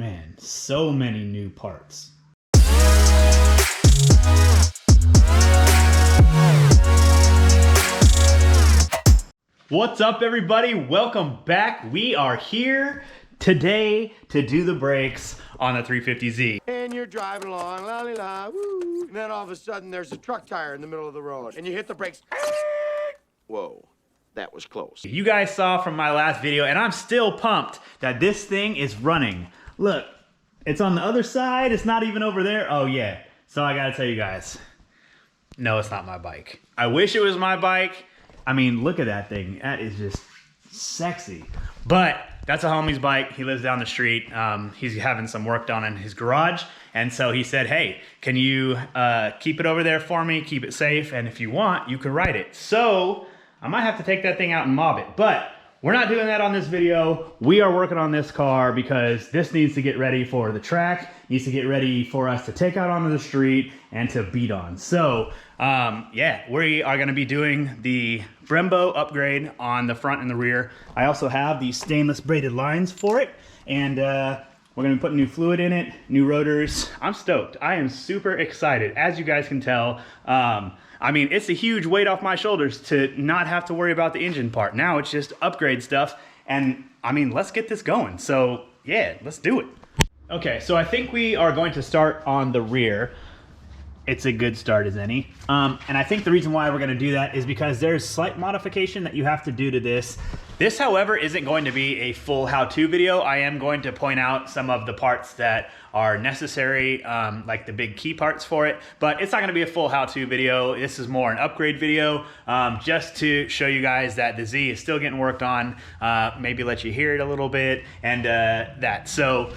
Man, so many new parts. What's up, everybody? Welcome back. We are here today to do the brakes on the 350Z. And you're driving along, la la la, woo. And then all of a sudden there's a truck tire in the middle of the road. And you hit the brakes. Whoa, that was close. You guys saw from my last video, and I'm still pumped that this thing is running. Look, it's on the other side. It's not even over there. Oh yeah. So I gotta tell you guys, no, it's not my bike. I wish it was my bike. I mean, look at that thing. That is just sexy. But that's a homie's bike. He lives down the street. He's having some work done in his garage. And so he said, hey, can you keep it over there for me? Keep it safe. And if you want, you can ride it. So I might have to take that thing out and mob it. But we're not doing that on this video. We are working on this car because this needs to get ready for the track, needs to get ready for us to take out onto the street and to beat on. So yeah, we are gonna be doing the Brembo upgrade on the front and the rear. I also have these stainless braided lines for it, and we're gonna put new fluid in it, new rotors. I'm stoked. I am super excited. As you guys can tell, I mean, it's a huge weight off my shoulders to not have to worry about the engine part. Now it's just upgrade stuff, and I mean, let's get this going. So yeah, let's do it. Okay, so I think we are going to start on the rear. It's a good start as any. And I think the reason why we're gonna do that is because there's slight modification that you have to do to this. This, however, isn't going to be a full how-to video. I am going to point out some of the parts that are necessary, like the big key parts for it, but it's not gonna be a full how-to video. This is more an upgrade video, just to show you guys that the Z is still getting worked on, maybe let you hear it a little bit, and that. So,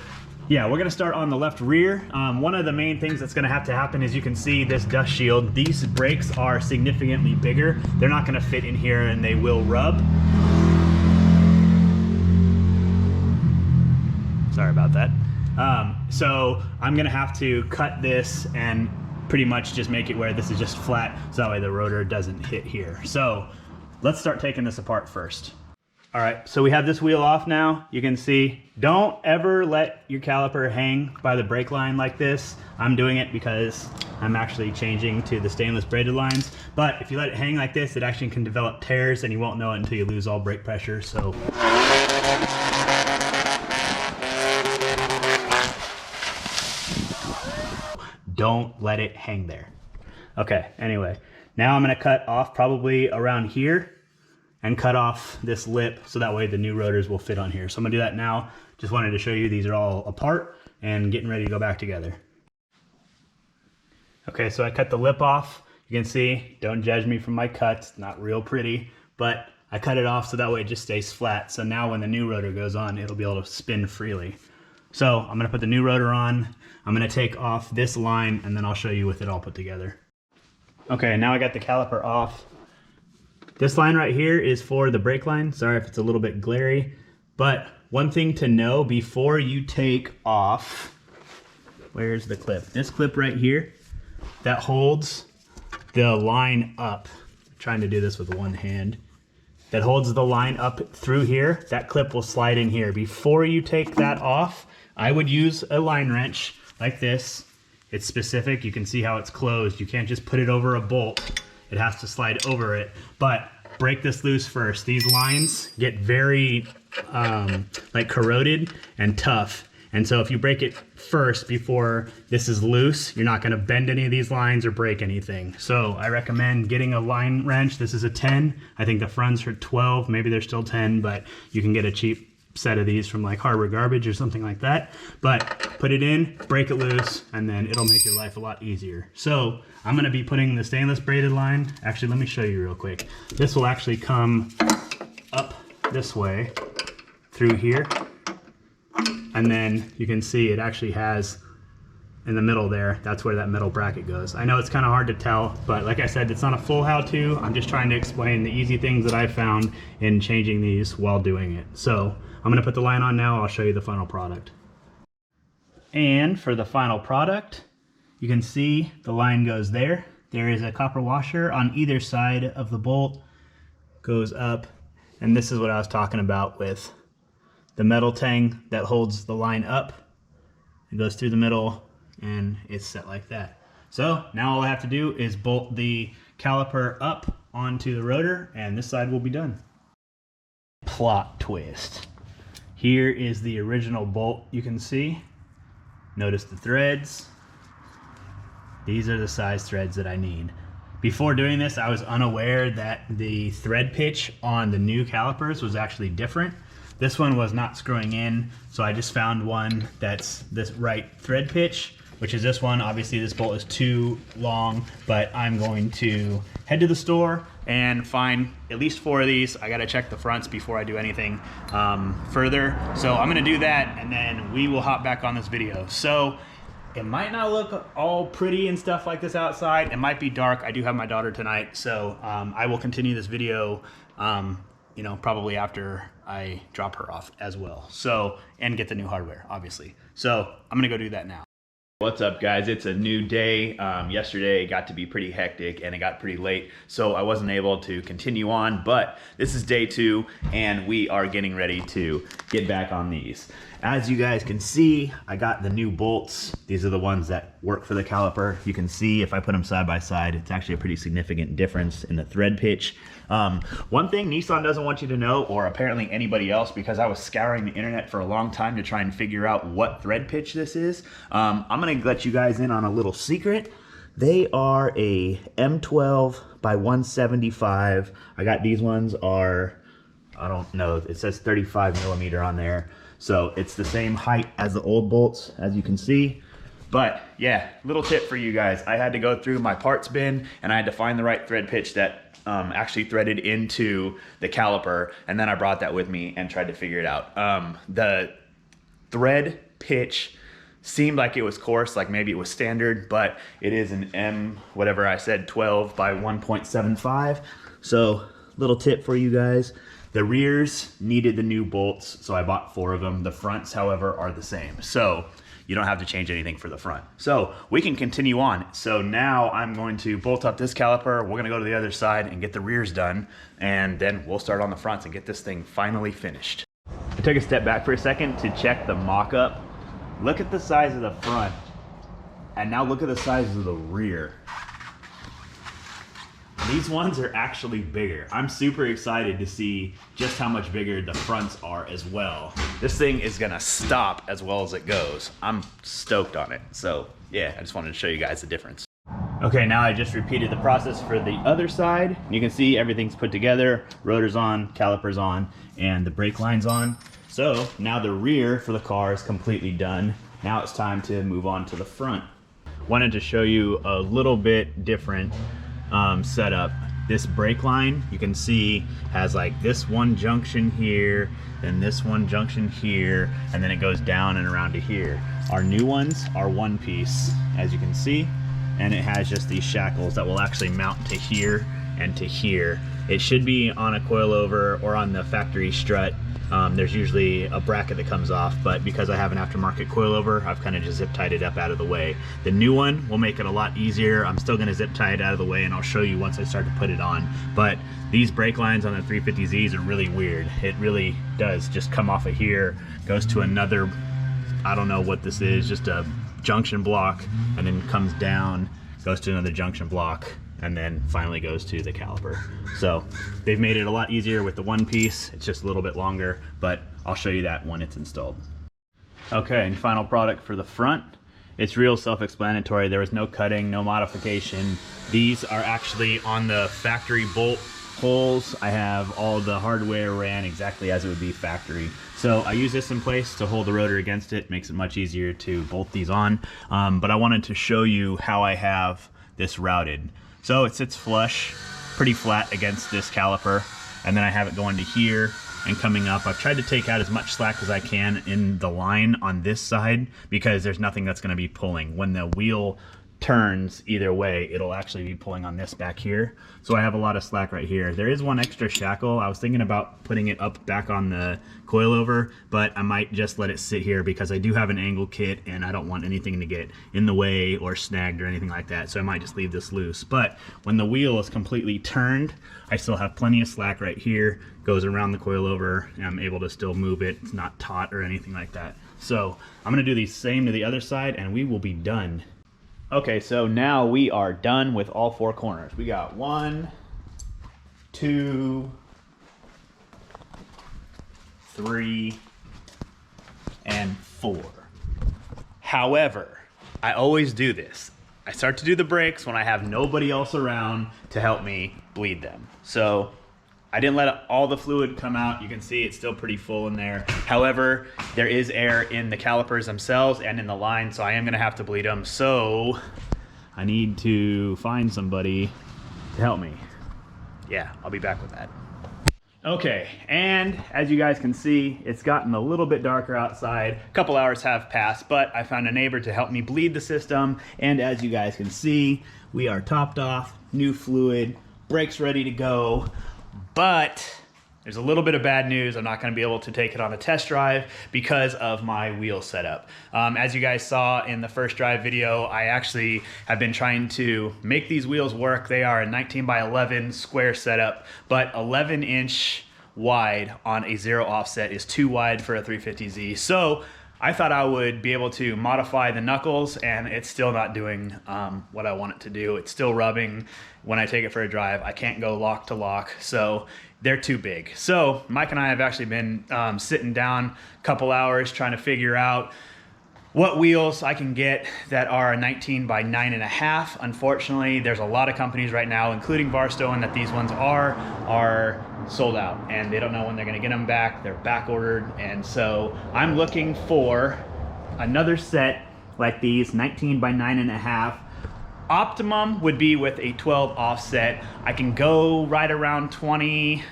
yeah, we're gonna start on the left rear. One of the main things that's gonna have to happen is you can see this dust shield. These brakes are significantly bigger. They're not gonna fit in here and they will rub. Sorry about that. So I'm gonna have to cut this and pretty much just make it where this is just flat so that way the rotor doesn't hit here. So let's start taking this apart first. All right, so we have this wheel off now. You can see, don't ever let your caliper hang by the brake line like this. I'm doing it because I'm actually changing to the stainless braided lines. But if you let it hang like this, it actually can develop tears and you won't know it until you lose all brake pressure, so. Don't let it hang there. Okay, anyway, now I'm gonna cut off probably around here and cut off this lip so that way the new rotors will fit on here. So I'm gonna do that now. Just wanted to show you these are all apart and getting ready to go back together. Okay, so I cut the lip off. You can see, don't judge me for my cuts, not real pretty, but I cut it off so that way it just stays flat. So now when the new rotor goes on, it'll be able to spin freely. So I'm gonna put the new rotor on. I'm gonna take off this line and then I'll show you with it all put together. Okay, now I got the caliper off. This line right here is for the brake line. Sorry if it's a little bit glary, but one thing to know before you take off, where's the clip? This clip right here that holds the line up. I'm trying to do this with one hand. That holds the line up through here. That clip will slide in here. Before you take that off, I would use a line wrench like this. It's specific. You can see how it's closed. You can't just put it over a bolt. It has to slide over it, but break this loose first. These lines get very like corroded and tough. And so if you break it first before this is loose, you're not gonna bend any of these lines or break anything. So I recommend getting a line wrench. This is a 10. I think the fronts are 12, maybe they're still 10, but you can get a cheap set of these from like Harbor Garbage or something like that. But put it in, break it loose, and then it'll make your life a lot easier. So I'm gonna be putting the stainless braided line. Actually, let me show you real quick. This will actually come up this way through here. And then you can see it actually has in the middle there, that's where that metal bracket goes. I know it's kind of hard to tell, but like I said, it's not a full how-to. I'm just trying to explain the easy things that I found in changing these while doing it. So I'm gonna put the line on now. I'll show you the final product. And for the final product, you can see the line goes there. There is a copper washer on either side of the bolt, goes up, and this is what I was talking about with the metal tang that holds the line up. it goes through the middle, and it's set like that. So now all I have to do is bolt the caliper up onto the rotor, and this side will be done. Plot twist. Here is the original bolt you can see. Notice the threads. These are the size threads that I need. Before doing this, I was unaware that the thread pitch on the new calipers was actually different. This one was not screwing in, so I just found one that's this right thread pitch, which is this one. Obviously this bolt is too long, but I'm going to head to the store and find at least 4 of these. I gotta check the fronts before I do anything further. So I'm gonna do that, and then we will hop back on this video. So it might not look all pretty and stuff like this outside. It might be dark. I do have my daughter tonight, so I will continue this video, you know, probably after I drop her off as well. So, and get the new hardware, obviously. So I'm gonna go do that now. What's up, guys? It's a new day. Yesterday got to be pretty hectic and it got pretty late, so I wasn't able to continue on, but this is day 2 and we are getting ready to get back on these. As you guys can see, I got the new bolts. These are the ones that work for the caliper. You can see if I put them side by side, it's actually a pretty significant difference in the thread pitch. One thing Nissan doesn't want you to know, or apparently anybody else, because I was scouring the internet for a long time to try and figure out what thread pitch this is, I'm gonna let you guys in on a little secret. They are a M12 by 175. I got these ones are, I don't know, it says 35 millimeter on there. So it's the same height as the old bolts, as you can see. But yeah, little tip for you guys. I had to go through my parts bin and I had to find the right thread pitch that actually threaded into the caliper, and then I brought that with me and tried to figure it out. The thread pitch seemed like it was coarse, like maybe it was standard, but it is an M, whatever I said, 12 by 1.75. So little tip for you guys. The rears needed the new bolts, so I bought 4 of them. The fronts, however, are the same. So you don't have to change anything for the front. So we can continue on. So now I'm going to bolt up this caliper. We're gonna go to the other side and get the rears done, and then we'll start on the fronts and get this thing finally finished. I took a step back for a second to check the mock-up. Look at the size of the front, and now look at the size of the rear. These ones are actually bigger. I'm super excited to see just how much bigger the fronts are as well. This thing is gonna stop as well as it goes. I'm stoked on it. So yeah, I just wanted to show you guys the difference. Okay, now I just repeated the process for the other side. You can see everything's put together, rotors on, calipers on, and the brake line's on. So now the rear for the car is completely done. Now it's time to move on to the front. Wanted to show you a little bit different setup. This brake line, you can see, has like this one junction here, then this one junction here, and then it goes down and around to here. Our new ones are one piece, as you can see, and it has just these shackles that will actually mount to here and to here. It should be on a coilover or on the factory strut. There's usually a bracket that comes off, but because I have an aftermarket coilover, I've kind of just zip tied it up out of the way. The new one will make it a lot easier. I'm still gonna zip tie it out of the way, and I'll show you once I start to put it on. But these brake lines on the 350Zs are really weird. It really does just come off of here, goes to another, I don't know what this is, just a junction block, and then comes down, goes to another junction block, and then finally goes to the caliper. So they've made it a lot easier with the one piece. It's just a little bit longer, but I'll show you that when it's installed. Okay, and final product for the front. It's real self-explanatory. There was no cutting, no modification. These are actually on the factory bolt holes. I have all the hardware ran exactly as it would be factory. So I use this in place to hold the rotor against it. Makes it much easier to bolt these on. But I wanted to show you how I have this routed. So it sits flush, pretty flat against this caliper, and then I have it going to here and coming up. I've tried to take out as much slack as I can in the line on this side because there's nothing that's going to be pulling. When the wheel turns either way, it'll actually be pulling on this back here. So I have a lot of slack right here. There is one extra shackle. I was thinking about putting it up back on the coilover, but I might just let it sit here because I do have an angle kit and I don't want anything to get in the way or snagged or anything like that. So I might just leave this loose. But when the wheel is completely turned, I still have plenty of slack right here, goes around the coilover, and I'm able to still move it. It's not taut or anything like that. So I'm gonna do the same to the other side and we will be done. Okay, so now we are done with all 4 corners. We got 1, 2, 3, and 4. However, I always do this. I start to do the brakes when I have nobody else around to help me bleed them. So I didn't let all the fluid come out. You can see it's still pretty full in there. However, there is air in the calipers themselves and in the line, so I am gonna have to bleed them. So I need to find somebody to help me. Yeah, I'll be back with that. Okay, and as you guys can see, it's gotten a little bit darker outside. A couple hours have passed, but I found a neighbor to help me bleed the system. And as you guys can see, we are topped off, new fluid, brakes ready to go. But there's a little bit of bad news. I'm not gonna be able to take it on a test drive because of my wheel setup. As you guys saw in the first drive video, I actually have been trying to make these wheels work. They are a 19 by 11 square setup, but 11-inch wide on a 0 offset is too wide for a 350Z. So I thought I would be able to modify the knuckles, and it's still not doing what I want it to do. It's still rubbing when I take it for a drive. I can't go lock to lock, so they're too big. So Mike and I have actually been sitting down a couple hours trying to figure out what wheels I can get that are 19 by 9.5. Unfortunately, there's a lot of companies right now, including Varstone, that these ones are sold out and they don't know when they're gonna get them back. They're back ordered. And so I'm looking for another set like these, 19 by 9.5. Optimum would be with a 12 offset. I can go right around 20,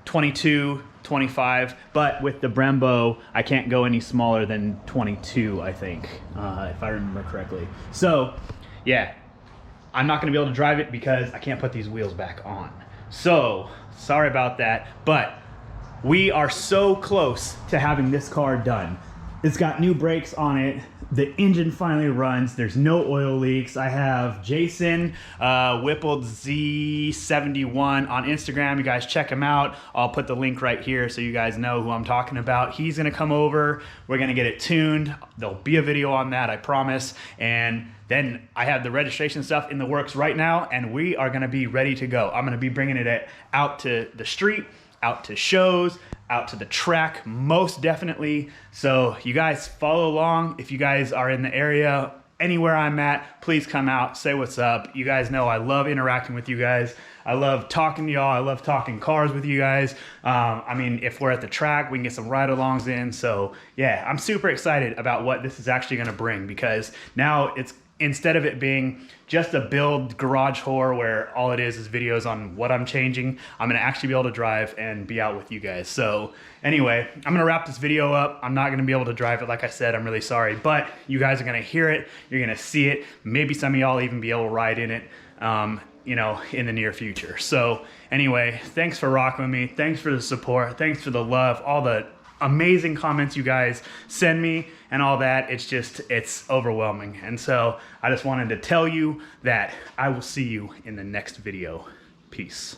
22, 25, but with the Brembo, I can't go any smaller than 22, I think, if I remember correctly. So, yeah, I'm not gonna be able to drive it because I can't put these wheels back on. So, sorry about that, but we are so close to having this car done. It's got new brakes on it. The engine finally runs. There's no oil leaks. I have Jason Whippled Z71 on Instagram. You guys check him out. I'll put the link right here so you guys know who I'm talking about. He's gonna come over. We're gonna get it tuned. There'll be a video on that, I promise. And then I have the registration stuff in the works right now, and we are gonna be ready to go. I'm gonna be bringing it out to the street, out to shows, out to the track, most definitely. So you guys follow along. If you guys are in the area, anywhere I'm at, please come out, say what's up. You guys know I love interacting with you guys. I love talking to y'all. I love talking cars with you guys. I mean, if we're at the track, we can get some ride-alongs in. So yeah, I'm super excited about what this is actually gonna bring, because now it's, instead of it being just a build garage whore where all it is videos on what I'm changing, I'm gonna actually be able to drive and be out with you guys. So anyway, I'm gonna wrap this video up. I'm not gonna be able to drive it, like I said, I'm really sorry, but you guys are gonna hear it, you're gonna see it. Maybe some of y'all even be able to ride in it, you know, in the near future. So anyway, thanks for rocking with me. Thanks for the support. Thanks for the love, all the amazing comments you guys send me and all that. It's just, it's overwhelming. And so I just wanted to tell you that I will see you in the next video. Peace.